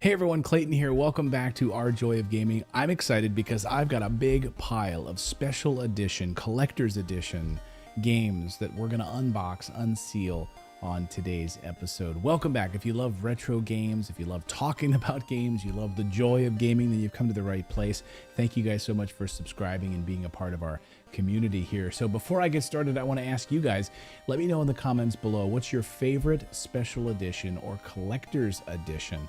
Hey everyone, Clayton here. Welcome back to Our Joy of Gaming. I'm excited because I've got a big pile of special edition, collector's edition games that we're going to unbox, unseal on today's episode. Welcome back. If you love retro games, if you love talking about games, you love the joy of gaming, then you've come to the right place. Thank you guys so much for subscribing and being a part of our community here. So before I get started, I want to ask you guys, let me know in the comments below, what's your favorite special edition or collector's edition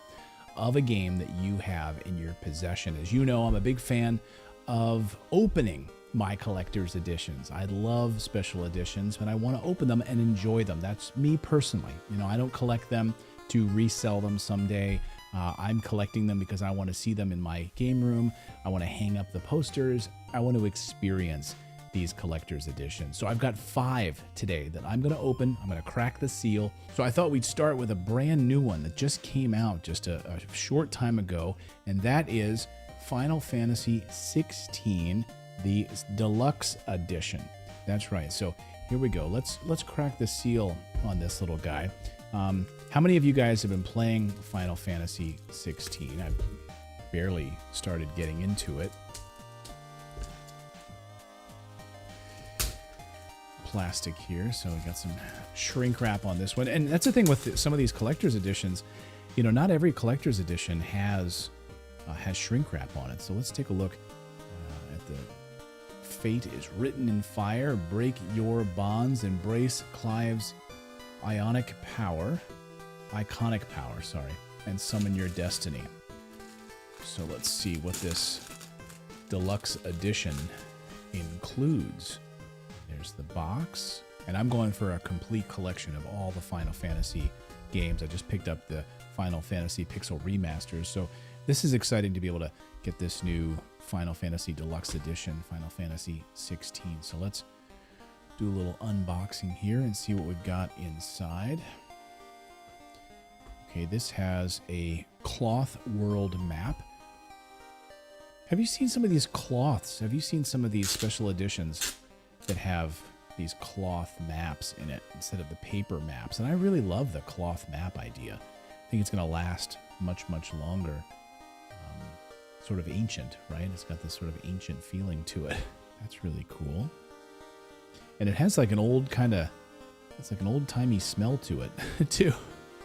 of a game that you have in your possession? As you know, I'm a big fan of opening my collector's editions. I love special editions, but I want to open them and enjoy them. That's me personally. You know, I don't collect them to resell them someday. I'm collecting them because I want to see them in my game room. I want to hang up the posters. I want to experience these collector's editions. So I've got 5 today that I'm going to open. I'm going to crack the seal. So I thought we'd start with a brand new one that just came out just a short time ago, and that is Final Fantasy 16, the Deluxe Edition. That's right. So here we go. Let's crack the seal on this little guy. How many of you guys have been playing Final Fantasy 16? I've barely started getting into it. Plastic here, so we got some shrink wrap on this one, and that's the thing with some of these collector's editions. You know, not every collector's edition has shrink wrap on it. So let's take a look at the fate is written in fire. Break your bonds, embrace Clive's iconic power, sorry, and summon your destiny. So let's see what this deluxe edition includes. There's the box, and I'm going for a complete collection of all the Final Fantasy games. I just picked up the Final Fantasy Pixel Remasters, so this is exciting to be able to get this new Final Fantasy Deluxe Edition, Final Fantasy 16. So let's do a little unboxing here and see what we've got inside. Okay, this has a cloth world map. Have you seen some of these cloths? Have you seen some of these special editions that have these cloth maps in it instead of the paper maps? And I really love the cloth map idea. I think it's going to last much longer. Sort of ancient, right? It's got this sort of ancient feeling to it. That's really cool. And it has like an old it's like an old-timey smell to it too.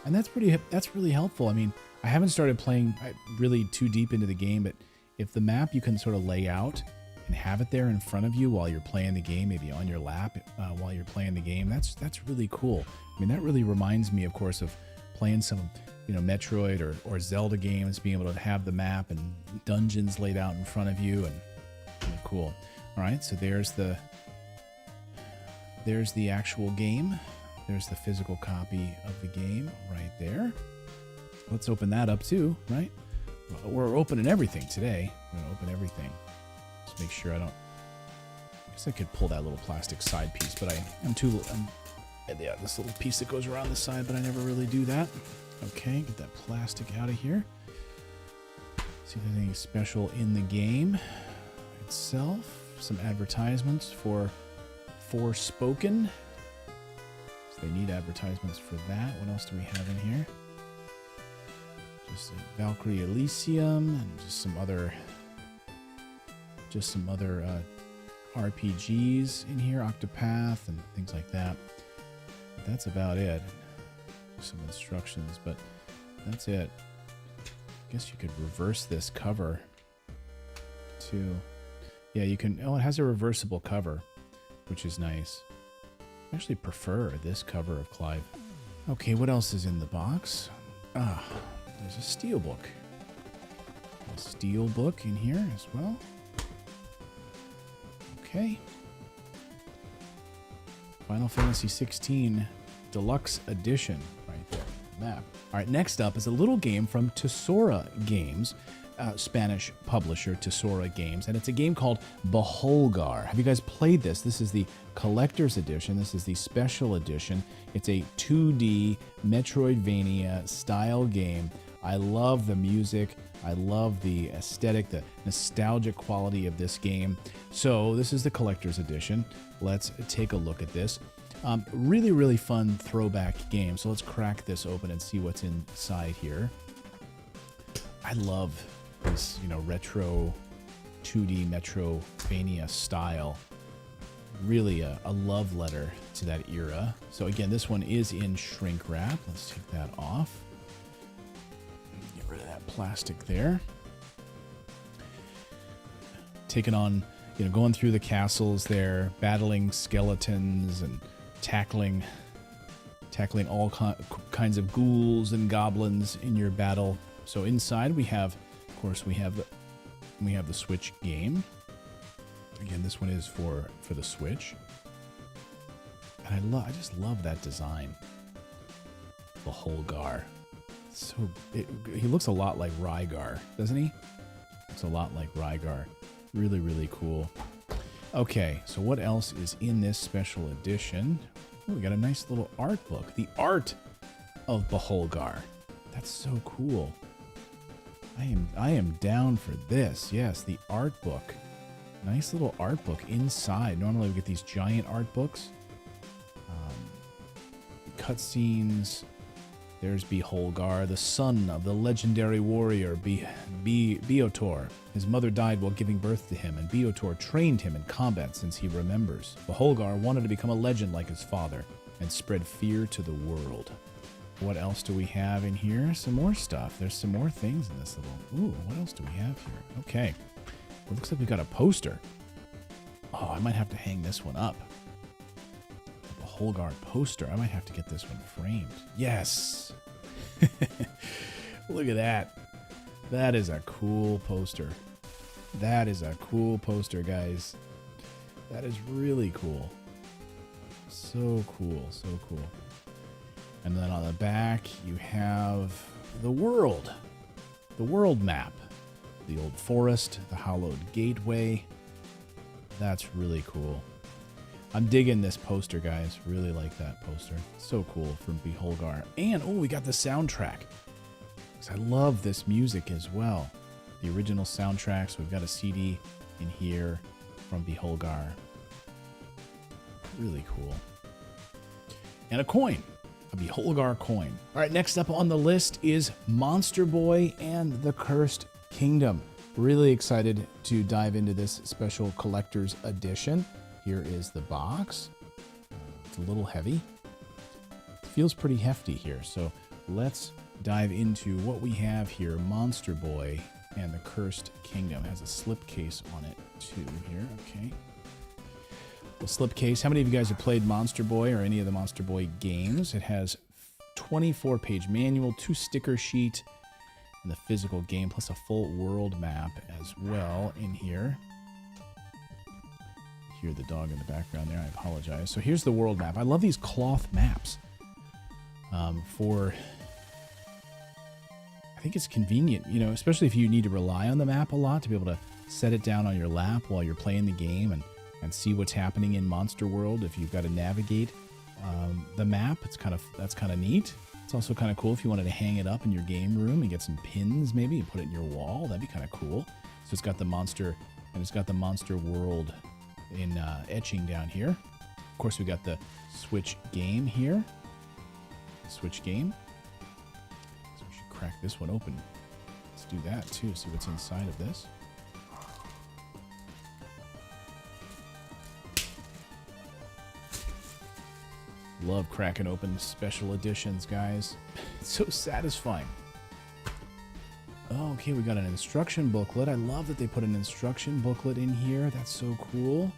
And that's really helpful. I mean, I haven't started playing really too deep into the game, but if the map you can sort of lay out and have it there in front of you while you're playing the game, maybe on your lap while you're playing the game, that's really cool. I mean, that really reminds me, of course, of playing some, you know, Metroid or Zelda games, being able to have the map and dungeons laid out in front of you, and really cool. All right, so there's the actual game. There's the physical copy of the game right there. Let's open that up too, right? We're opening everything today. We're gonna open everything. Just make sure I guess I could pull that little plastic side piece, but yeah, this little piece that goes around the side, but I never really do that. Okay, get that plastic out of here. See if there's anything special in the game itself. Some advertisements for Forspoken. So they need advertisements for that. What else do we have in here? Just Valkyrie Elysium and just some other RPGs in here, Octopath and things like that. But that's about it. Some instructions, but that's it. I guess you could reverse this cover too. Yeah, you can. Oh, it has a reversible cover, which is nice. I actually prefer this cover of Clive. Okay, what else is in the box? There's a steelbook. A steelbook in here as well. Okay. Final Fantasy 16 Deluxe Edition right there, map. All right, next up is a little game from Tesora Games, Spanish publisher Tesora Games, and it's a game called Beholdgar. Have you guys played this? This is the collector's edition. This is the special edition. It's a 2D Metroidvania style game. I love the music. I love the aesthetic, the nostalgic quality of this game. So this is the collector's edition. Let's take a look at this. Really fun throwback game. So let's crack this open and see what's inside here. I love this, you know, retro 2D Metrovania style. Really a love letter to that era. So again, this one is in shrink wrap. Let's take that off. Get rid of that plastic there. Taking on, you know, going through the castles there, battling skeletons and tackling all kinds of ghouls and goblins in your battle. So inside we have, of course, we have the Switch game. Again, this one is for the Switch. And I just love that design. Beholdgar. He looks a lot like Rygar, doesn't he? Looks a lot like Rygar. Really, really cool. Okay, so what else is in this special edition? Oh, we got a nice little art book. The art of Beholdgar. That's so cool. I am down for this. Yes, the art book. Nice little art book inside. Normally we get these giant art books. Cutscenes. There's Beholdgar, the son of the legendary warrior Beotor. His mother died while giving birth to him, and Beotor trained him in combat since he remembers. Beholdgar wanted to become a legend like his father and spread fear to the world. What else do we have in here? Some more stuff. There's some more things in this little... Ooh, what else do we have here? Okay. Well, it looks like we got a poster. Oh, I might have to hang this one up. The Beholdgar poster. I might have to get this one framed. Yes! Look at that. That is a cool poster. That is a cool poster, guys. That is really cool. So cool, so cool. And then on the back, you have the world map. The old forest, the hallowed gateway. That's really cool. I'm digging this poster, guys. Really like that poster. So cool from Beholdgar. And, oh, we got the soundtrack. I love this music as well. The original soundtracks. We've got a CD in here from Beholdgar. Really cool. And a coin. A Beholdgar coin. All right, next up on the list is Monster Boy and the Cursed Kingdom. Really excited to dive into this special collector's edition. Here is the box. It's a little heavy. It feels pretty hefty here. So let's dive into what we have here. Monster Boy and the Cursed Kingdom. It has a slipcase on it too here. Okay. The slipcase. How many of you guys have played Monster Boy or any of the Monster Boy games? It has 24-page manual, 2 sticker sheet, and the physical game, plus a full world map as well in here. Hear the dog in the background there. I apologize. So here's the world map. I love these cloth maps. I think it's convenient, you know, especially if you need to rely on the map a lot to be able to set it down on your lap while you're playing the game and see what's happening in Monster World. If you've got to navigate the map, that's kind of neat. It's also kind of cool if you wanted to hang it up in your game room and get some pins maybe and put it in your wall. That'd be kind of cool. So it's got the monster, and it's got the Monster World in etching down here. Of course, we got the Switch game here. The Switch game. So we should crack this one open. Let's do that too. See what's inside of this. Love cracking open special editions, guys. It's so satisfying. Oh, okay, we got an instruction booklet. I love that they put an instruction booklet in here. That's so cool.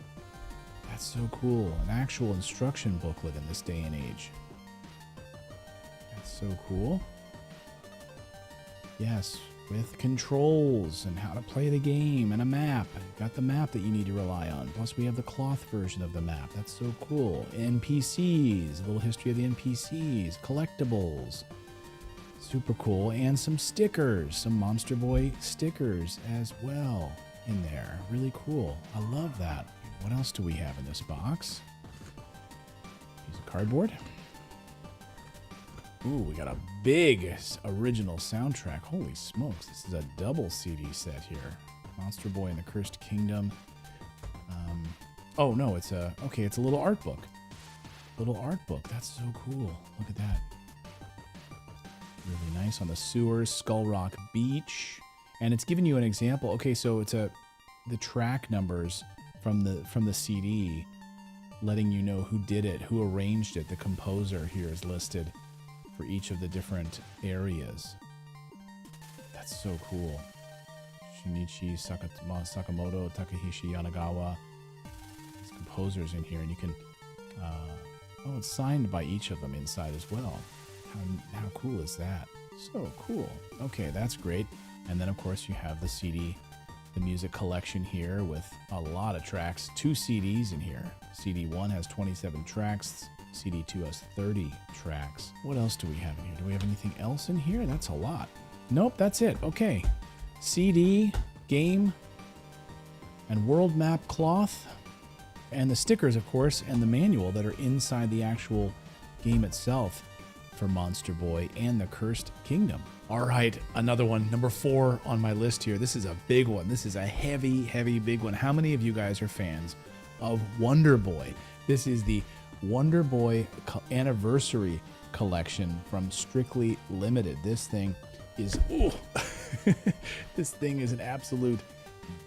That's so cool. An actual instruction booklet in this day and age. That's so cool. Yes, with controls and how to play the game and a map. Got the map that you need to rely on. Plus we have the cloth version of the map. That's so cool. NPCs, a little history of the NPCs, collectibles. Super cool. And some stickers, some Monster Boy stickers as well in there. Really cool. I love that. What else do we have in this box? Piece of cardboard. Ooh, we got a big original soundtrack. Holy smokes, this is a double CD set here. Monster Boy and the Cursed Kingdom. Oh no, it's a little art book. Little art book, that's so cool. Look at that. Really nice on the sewers, Skull Rock Beach. And it's giving you an example. Okay, so it's the track numbers from the CD, letting you know who did it, who arranged it. The composer here is listed for each of the different areas. That's so cool. Shinichi Sakamoto, Takahishi Yanagawa. These composers in here, and you can. Oh, it's signed by each of them inside as well. How cool is that? So cool. Okay, that's great. And then, of course, you have the CD, the music collection here with a lot of tracks. 2 CDs in here. CD 1 has 27 tracks. CD 2 has 30 tracks. What else do we have in here? Do we have anything else in here? That's a lot. Nope, that's it. Okay. CD, game, and world map cloth. And the stickers, of course, and the manual that are inside the actual game itself for Monster Boy and the Cursed Kingdom. All right, another one, number 4 on my list here. This is a big one. This is a heavy, heavy, big one. How many of you guys are fans of Wonder Boy? This is the Wonder Boy Anniversary Collection from Strictly Limited. This thing is, ooh, this thing is an absolute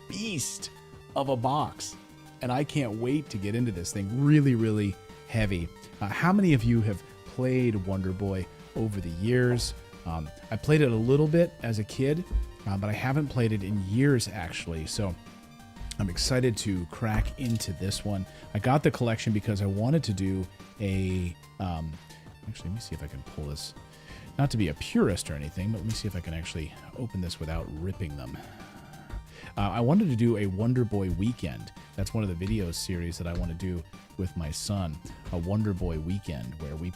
beast of a box. And I can't wait to get into this thing. Really, really heavy. How many of you have played Wonder Boy over the years? I played it a little bit as a kid, but I haven't played it in years, actually. So I'm excited to crack into this one. I got the collection because I wanted to do a... actually, let me see if I can pull this. Not to be a purist or anything, but let me see if I can actually open this without ripping them. I wanted to do a Wonder Boy weekend. That's one of the video series that I want to do with my son. A Wonder Boy weekend where we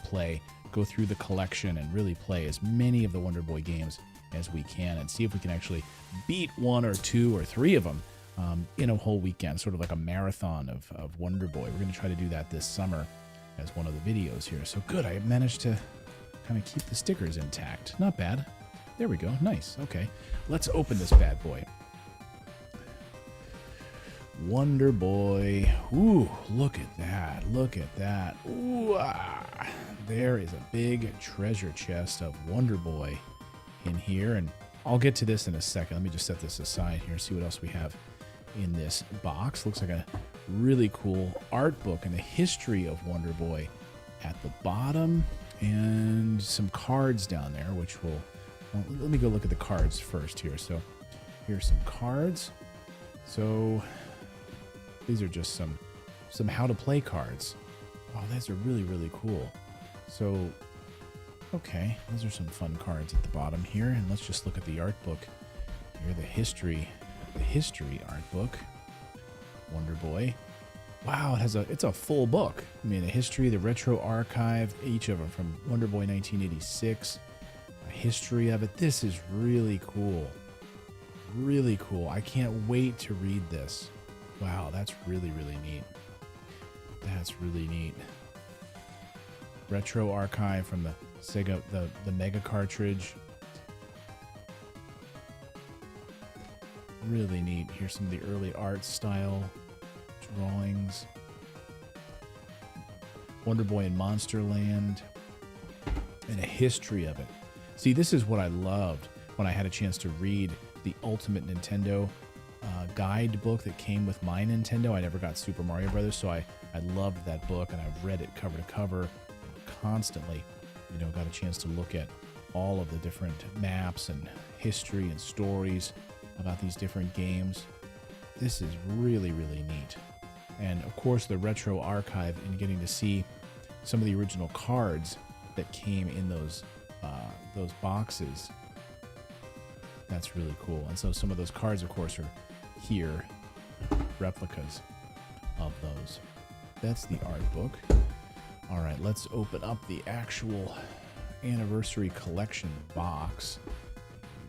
go through the collection and really play as many of the Wonder Boy games as we can and see if we can actually beat 1 or 2 or 3 of them in a whole weekend, sort of like a marathon of Wonder Boy. We're going to try to do that this summer as one of the videos here. So good, I managed to kind of keep the stickers intact. Not bad. There we go. Nice. Okay, let's open this bad boy. Wonder Boy. Ooh, look at that. Look at that. Ooh, there is a big treasure chest of Wonder Boy in here. And I'll get to this in a second. Let me just set this aside here, see what else we have in this box. Looks like a really cool art book and the history of Wonder Boy at the bottom. And some cards down there, which will... Well, let me go look at the cards first here. So here's some cards. So... these are just some how to play cards. Oh, these are really, really cool. So, okay, those are some fun cards at the bottom here. And let's just look at the art book here, the history art book. Wonder Boy. Wow, it's a full book. I mean, the history, the retro archive, each of them from Wonder Boy 1986, a history of it. This is really cool. Really cool. I can't wait to read this. Wow, that's really, really neat. That's really neat. Retro archive from the Sega, the Mega cartridge. Really neat. Here's some of the early art style drawings. Wonder Boy in Monsterland. And a history of it. See, this is what I loved when I had a chance to read the Ultimate Nintendo guidebook that came with my Nintendo. I never got Super Mario Brothers, so I loved that book, and I've read it cover to cover constantly. You know, got a chance to look at all of the different maps and history and stories about these different games. This is really, really neat. And of course, the retro archive and getting to see some of the original cards that came in those boxes. That's really cool. And so some of those cards, of course, are here, replicas of those. That's the art book. All right, let's open up the actual anniversary collection box.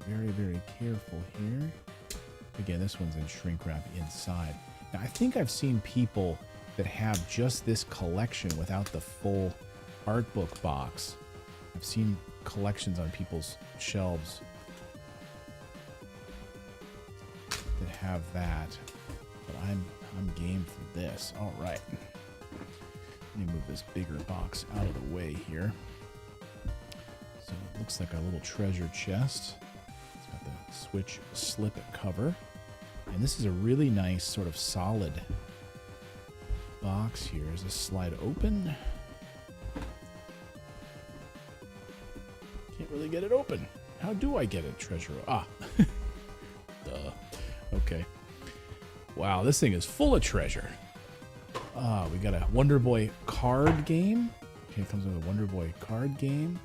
Be very, very careful here. Again, this one's in shrink wrap inside. Now, I think I've seen people that have just this collection without the full art book box. I've seen collections on people's shelves that have that, but I'm game for this. All right, let me move this bigger box out of the way here. So it looks like a little treasure chest. It's got the Switch slip cover. And this is a really nice sort of solid box here. Is this slide open? Can't really get it open. How do I get it, treasure? Ah. Duh. Okay. Wow, this thing is full of treasure. We got a Wonder Boy card game. Okay, it comes with a Wonder Boy card game.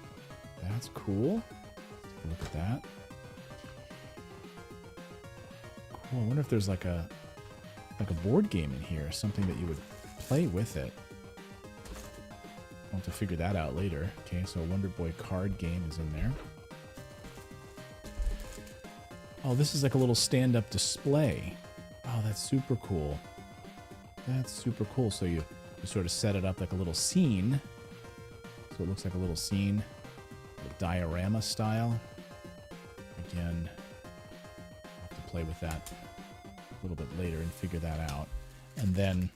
That's cool. Let's look at that. Cool. I wonder if there's like a board game in here, something that you would play with it. I'll have to figure that out later. Okay, so a Wonder Boy card game is in there. Oh, this is like a little stand-up display. Oh, that's super cool. That's super cool. So you sort of set it up like a little scene. So it looks like a little scene, a diorama style. Again, I'll have to play with that a little bit later and figure that out. And then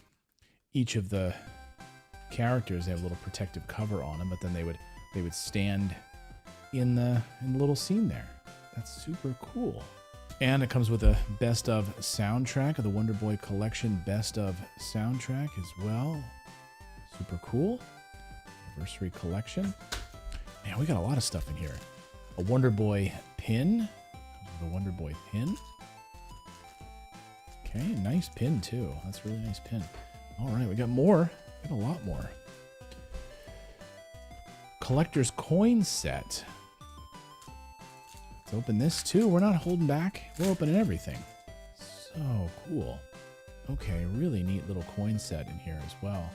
each of the characters, they have a little protective cover on them, but then they would stand in the little scene there. That's super cool. And it comes with a best of soundtrack of the Wonder Boy Collection best of soundtrack as well. Super cool. Anniversary collection. Man, we got a lot of stuff in here. A Wonder Boy pin. The Wonder Boy pin. Okay, nice pin too. That's a really nice pin. All right, we got more. We got a lot more. Collector's coin set. Let's open this too. We're not holding back. We're opening everything. So cool. Okay, really neat little coin set in here as well.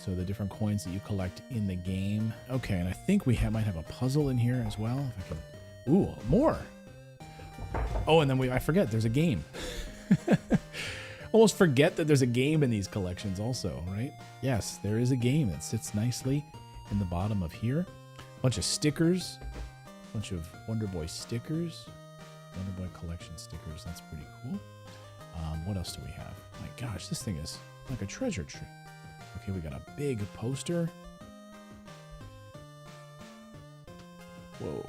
So the different coins that you collect in the game. Okay, and I think we might have a puzzle in here as well. If I can. Ooh, more. Oh, and then I forget there's a game. Almost forget that there's a game in these collections also, right? Yes, there is a game that sits nicely in the bottom of here. A bunch of stickers. A bunch of Wonder Boy stickers. Wonder Boy collection stickers. That's pretty cool. What else do we have? My gosh, this thing is like a treasure trove. Okay, we got a big poster. Whoa.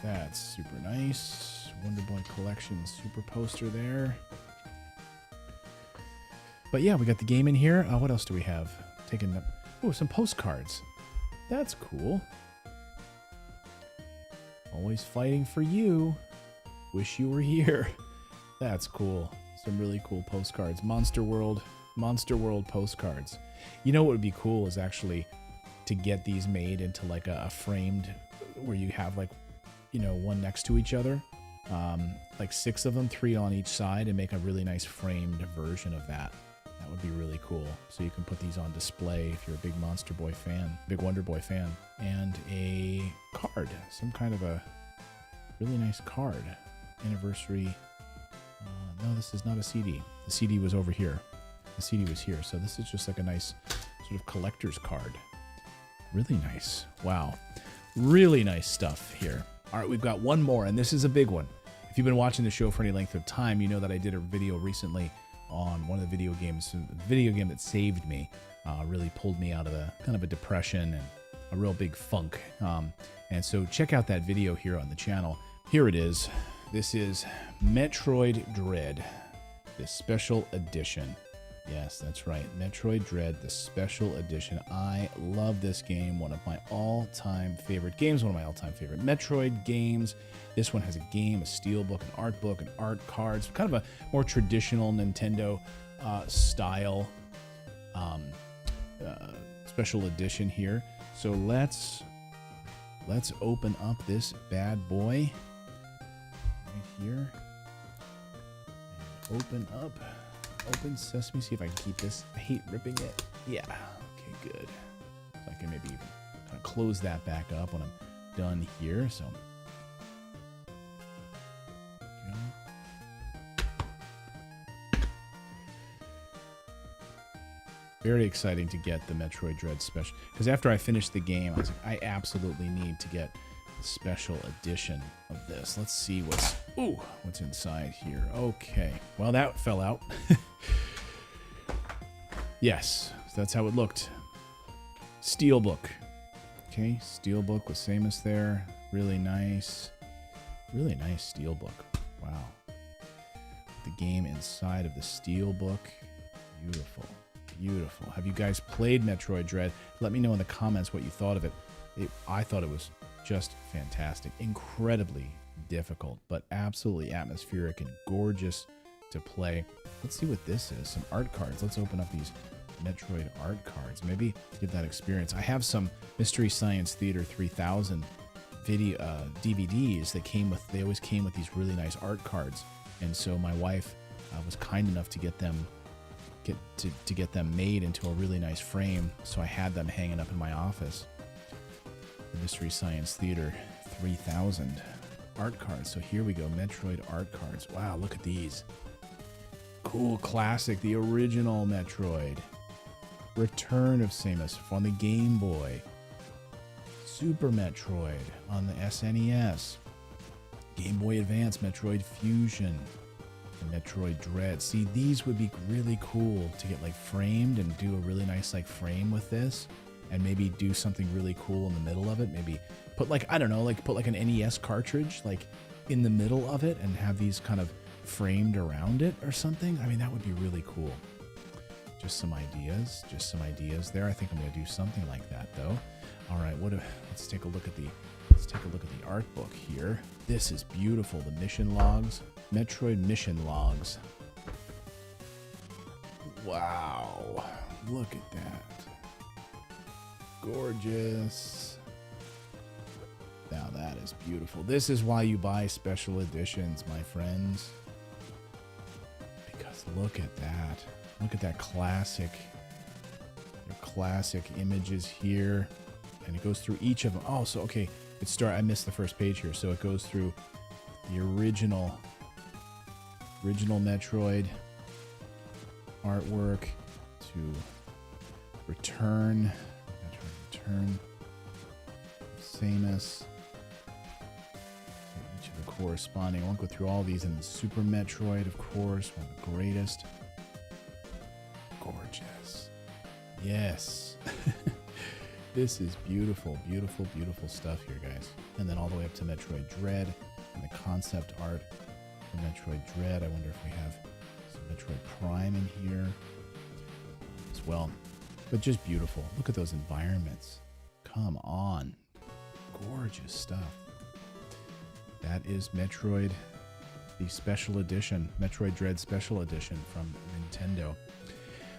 That's super nice. Wonder Boy collection super poster there. But yeah, we got the game in here. What else do we have? Taking up. Oh, some postcards. That's cool. Always fighting for you. Wish you were here. That's cool. Some really cool postcards. Monster World postcards. You know what would be cool is actually to get these made into like a framed, where you have like, you know, one next to each other. Like 6 of them, 3 on each side, and make a really nice framed version of that. That would be really cool. So you can put these on display if you're a big Monster Boy fan, big Wonder Boy fan. And a card, some kind of a really nice card. Anniversary. No, this is not a CD. The CD was over here. The CD was here. So this is just like a nice sort of collector's card. Really nice. Wow. Really nice stuff here. All right, we've got one more, and this is a big one. If you've been watching the show for any length of time, you know that I did a video recently on one of the video games, the video game that saved me, really pulled me out of a kind of a depression and a real big funk. And so check out that video here on the channel. Here it is. This is Metroid Dread, the special edition. Yes, that's right. Metroid Dread, the special edition. I love this game. One of my all-time favorite games. One of my all-time favorite Metroid games. This one has a game, a steelbook, an art book, and art cards. Kind of a more traditional Nintendo style special edition here. So let's open up this bad boy right here. And open sesame. See if I can keep this. I hate ripping it. Yeah. Okay, good. So I can maybe even kind of close that back up when I'm done here. So. Very exciting to get the Metroid Dread special, because after I finished the game, I was like, I absolutely need to get the special edition of this. Let's see what's inside here. Okay, well, that fell out. Yes, so that's how it looked. Steelbook. Okay, steelbook with Samus there. Really nice. Really nice steelbook. Wow. The game inside of the steelbook. Beautiful. Beautiful. Have you guys played Metroid Dread? Let me know in the comments what you thought of it. I thought it was just fantastic. Incredibly difficult, but absolutely atmospheric and gorgeous to play. Let's see what this is. Some art cards. Let's open up these Metroid art cards. Maybe give that experience. I have some Mystery Science Theater 3000 video DVDs that they always came with these really nice art cards. And so my wife was kind enough to get them made into a really nice frame. So I had them hanging up in my office. The Mystery Science Theater 3000 art cards. So here we go, Metroid art cards. Wow, look at these. Cool, classic, the original Metroid. Return of Samus on the Game Boy. Super Metroid on the SNES. Game Boy Advance, Metroid Fusion, and Metroid Dread. See, these would be really cool to get like framed and do a really nice like frame with this, and maybe do something really cool in the middle of it. Maybe put like, I don't know, like put like an NES cartridge like in the middle of it and have these kind of framed around it or something. I mean, that would be really cool. Just some ideas there. I think I'm gonna do something like that though. All right, let's take a look at the art book here. This is beautiful. The mission logs, Metroid mission logs. Wow, look at that. Gorgeous. Now that is beautiful. This is why you buy special editions, my friends. Because look at that. Look at that classic images here. And it goes through each of them. Oh, so okay. I missed the first page here. So it goes through the original Metroid artwork to Return Samus. Each of the corresponding. I won't go through all these. And Super Metroid, of course, one of the greatest. Gorgeous. Yes. This is beautiful, beautiful, beautiful stuff here, guys. And then all the way up to Metroid Dread and the concept art for Metroid Dread. I wonder if we have some Metroid Prime in here as well. But just beautiful. Look at those environments. Come on. Gorgeous stuff. That is Metroid, the special edition, Metroid Dread special edition from Nintendo.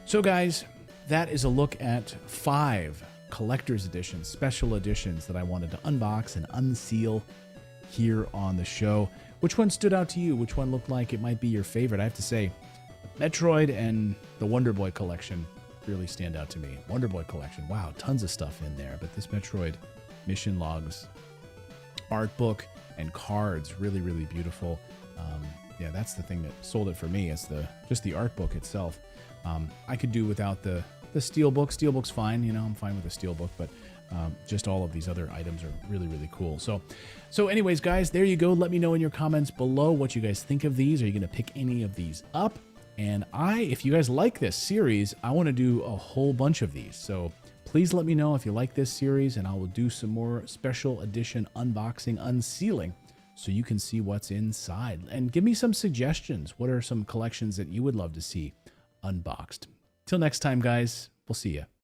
So guys, that is a look at 5 collector's editions, special editions that I wanted to unbox and unseal here on the show. Which one stood out to you? Which one looked like it might be your favorite? I have to say, Metroid and the Wonder Boy collection really stand out to me. Wonder Boy collection, wow, tons of stuff in there. But this Metroid mission logs, art book, and cards, really, really beautiful. Yeah, that's the thing that sold it for me. It's just the art book itself. I could do without the steelbook. Steelbook's fine, you know, I'm fine with the steelbook, but just all of these other items are really, really cool. So anyways, guys, there you go. Let me know in your comments below what you guys think of these. Are you going to pick any of these up? And if you guys like this series, I want to do a whole bunch of these. So please let me know if you like this series, and I will do some more special edition unboxing, unsealing, so you can see what's inside. And give me some suggestions. What are some collections that you would love to see unboxed? Till next time, guys, we'll see you.